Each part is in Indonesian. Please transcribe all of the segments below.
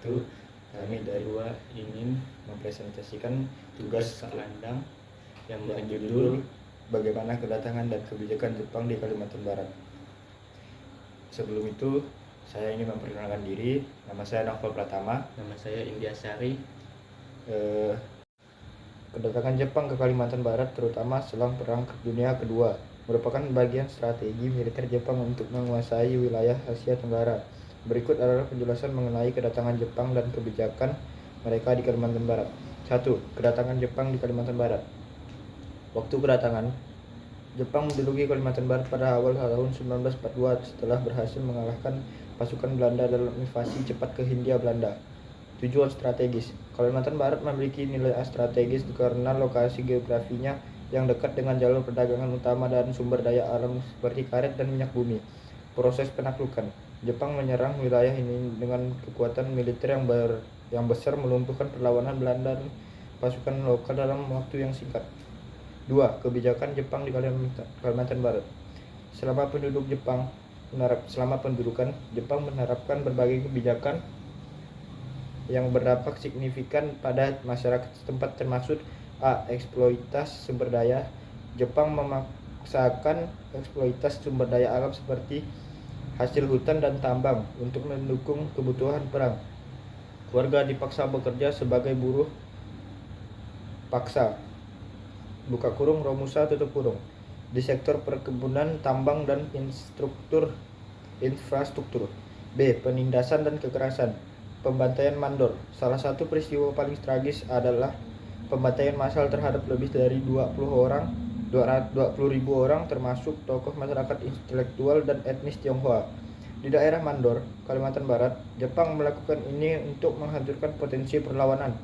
wabarakatuh. Kami dari dua ingin mempresentasikan tugas kelandang yang berjudul Bagaimana Kedatangan dan Kebijakan Jepang di Kalimantan Barat. Sebelum itu, saya ingin memperkenalkan diri. Nama saya Novel Pratama. Nama saya India Sari. Kedatangan Jepang ke Kalimantan Barat, terutama selang Perang Dunia Kedua, merupakan bagian strategi militer Jepang untuk menguasai wilayah Asia Tenggara. Berikut adalah penjelasan mengenai kedatangan Jepang dan kebijakan mereka di Kalimantan Barat. 1. Kedatangan Jepang di Kalimantan Barat. Waktu kedatangan Jepang menduduki Kalimantan Barat pada awal tahun 1942 setelah berhasil mengalahkan pasukan Belanda dalam invasi cepat ke Hindia Belanda. Tujuan strategis. Kalimantan Barat memiliki nilai strategis karena lokasi geografinya yang dekat dengan jalur perdagangan utama dan sumber daya alam seperti karet dan minyak bumi. Proses penaklukan. Jepang menyerang wilayah ini dengan kekuatan militer yang besar, melumpuhkan perlawanan Belanda dan pasukan lokal dalam waktu yang singkat. 2. Kebijakan Jepang di Kalimantan Barat. Selama pendudukan, Jepang menerapkan berbagai kebijakan yang berdampak signifikan pada masyarakat setempat, termasuk A. Eksploitasi sumber daya. Jepang memaksakan eksploitasi sumber daya alam seperti hasil hutan dan tambang untuk mendukung kebutuhan perang. Warga dipaksa bekerja sebagai buruh paksa (Romusa) di sektor perkebunan, tambang, dan infrastruktur. B. Penindasan dan kekerasan. Pembantaian mandor. Salah satu peristiwa paling tragis adalah pembantaian massal terhadap lebih dari 20.000 orang termasuk tokoh masyarakat intelektual dan etnis Tionghoa. Di daerah Mandor, Kalimantan Barat, Jepang melakukan ini untuk menghancurkan potensi perlawanan.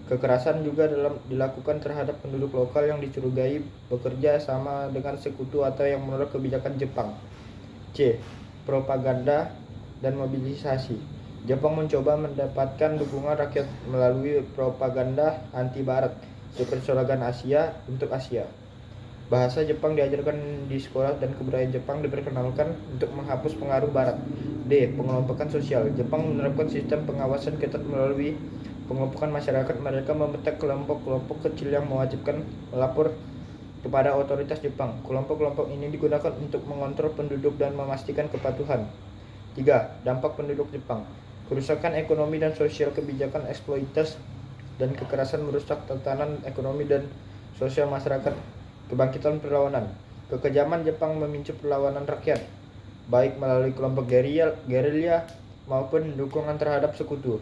Kekerasan juga dilakukan terhadap penduduk lokal yang dicurigai bekerja sama dengan sekutu atau yang menolak kebijakan Jepang. C. Propaganda dan mobilisasi. Jepang mencoba mendapatkan dukungan rakyat melalui propaganda anti-Barat seperti slogan Asia untuk Asia. Bahasa Jepang diajarkan di sekolah dan kebudayaan Jepang diperkenalkan untuk menghapus pengaruh Barat. D. Pengelompokan sosial. Jepang menerapkan sistem pengawasan ketat melalui pengelompokan masyarakat. Mereka membentuk kelompok-kelompok kecil yang mewajibkan melapor kepada otoritas Jepang. Kelompok-kelompok ini digunakan untuk mengontrol penduduk dan memastikan kepatuhan. 3. Dampak penduduk Jepang. Kerusakan ekonomi dan sosial. Kebijakan eksploitasi dan kekerasan merusak tatanan ekonomi dan sosial masyarakat. Kebangkitan perlawanan. Kekejaman Jepang memicu perlawanan rakyat, baik melalui kelompok gerilya maupun dukungan terhadap sekutu.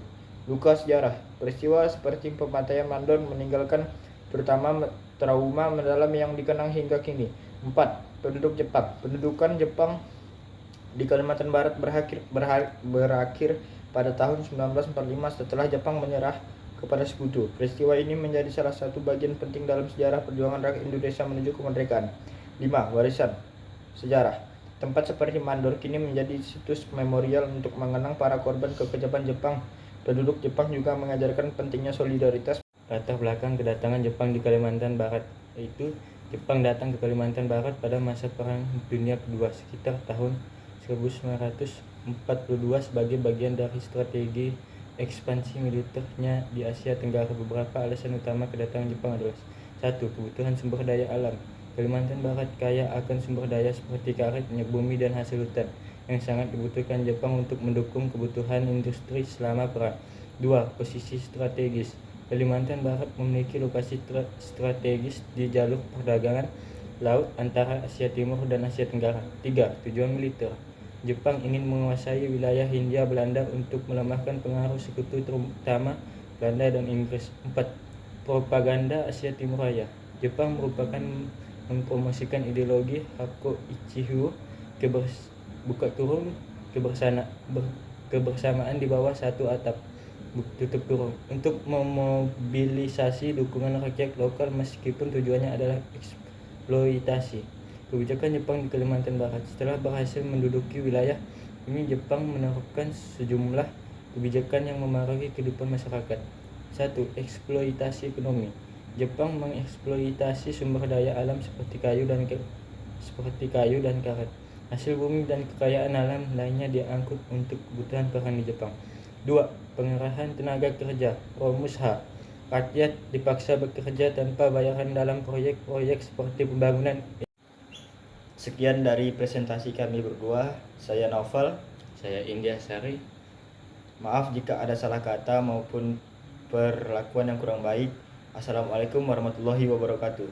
Luka sejarah. Peristiwa seperti pembantaian Mandor meninggalkan terutama trauma mendalam yang dikenang hingga kini. 4. Penduduk Jepang. Pendudukan Jepang di Kalimantan Barat berakhir pada tahun 1945 setelah Jepang menyerah kepada sekutu. Peristiwa ini menjadi salah satu bagian penting dalam sejarah perjuangan rakyat Indonesia menuju kemerdekaan. 5. Warisan sejarah. Tempat seperti Mandor kini menjadi situs memorial untuk mengenang para korban kekejaman Jepang. Penduduk Jepang juga mengajarkan pentingnya solidaritas. Latar belakang kedatangan Jepang di Kalimantan Barat, yaitu Jepang datang ke Kalimantan Barat pada masa Perang Dunia Kedua sekitar tahun 1942 sebagai bagian dari strategi ekspansi militernya di Asia Tenggara. Beberapa alasan utama kedatangan Jepang adalah: 1. Kebutuhan sumber daya alam. Kalimantan Barat kaya akan sumber daya seperti karet, minyak bumi, dan hasil hutan yang sangat dibutuhkan Jepang untuk mendukung kebutuhan industri selama perang. 2. Posisi strategis. Kalimantan Barat memiliki lokasi strategis di jalur perdagangan laut antara Asia Timur dan Asia Tenggara. 3. Tujuan militer. Jepang ingin menguasai wilayah Hindia Belanda untuk melemahkan pengaruh sekutu terutama Belanda dan Inggris. 4. Propaganda Asia Timur Raya. Jepang merupakan mempromosikan ideologi Hakko Ichigo, kebersamaan di bawah satu atap, untuk memobilisasi dukungan rakyat lokal meskipun tujuannya adalah eksploitasi. Kebijakan Jepang di Kalimantan Barat. Setelah berhasil menduduki wilayah ini, Jepang menerapkan sejumlah kebijakan yang memengaruhi kehidupan masyarakat. 1. Eksploitasi ekonomi. Jepang mengeksploitasi sumber daya alam seperti kayu dan karet. Hasil bumi dan kekayaan alam lainnya diangkut untuk kebutuhan perang di Jepang. 2. Pengerahan tenaga kerja. Rumus H. Rakyat dipaksa bekerja tanpa bayaran dalam proyek-proyek seperti pembangunan. Sekian dari presentasi kami berdua. Saya Novel. Saya India Sari. Maaf jika ada salah kata maupun perlakuan yang kurang baik. Assalamualaikum warahmatullahi wabarakatuh.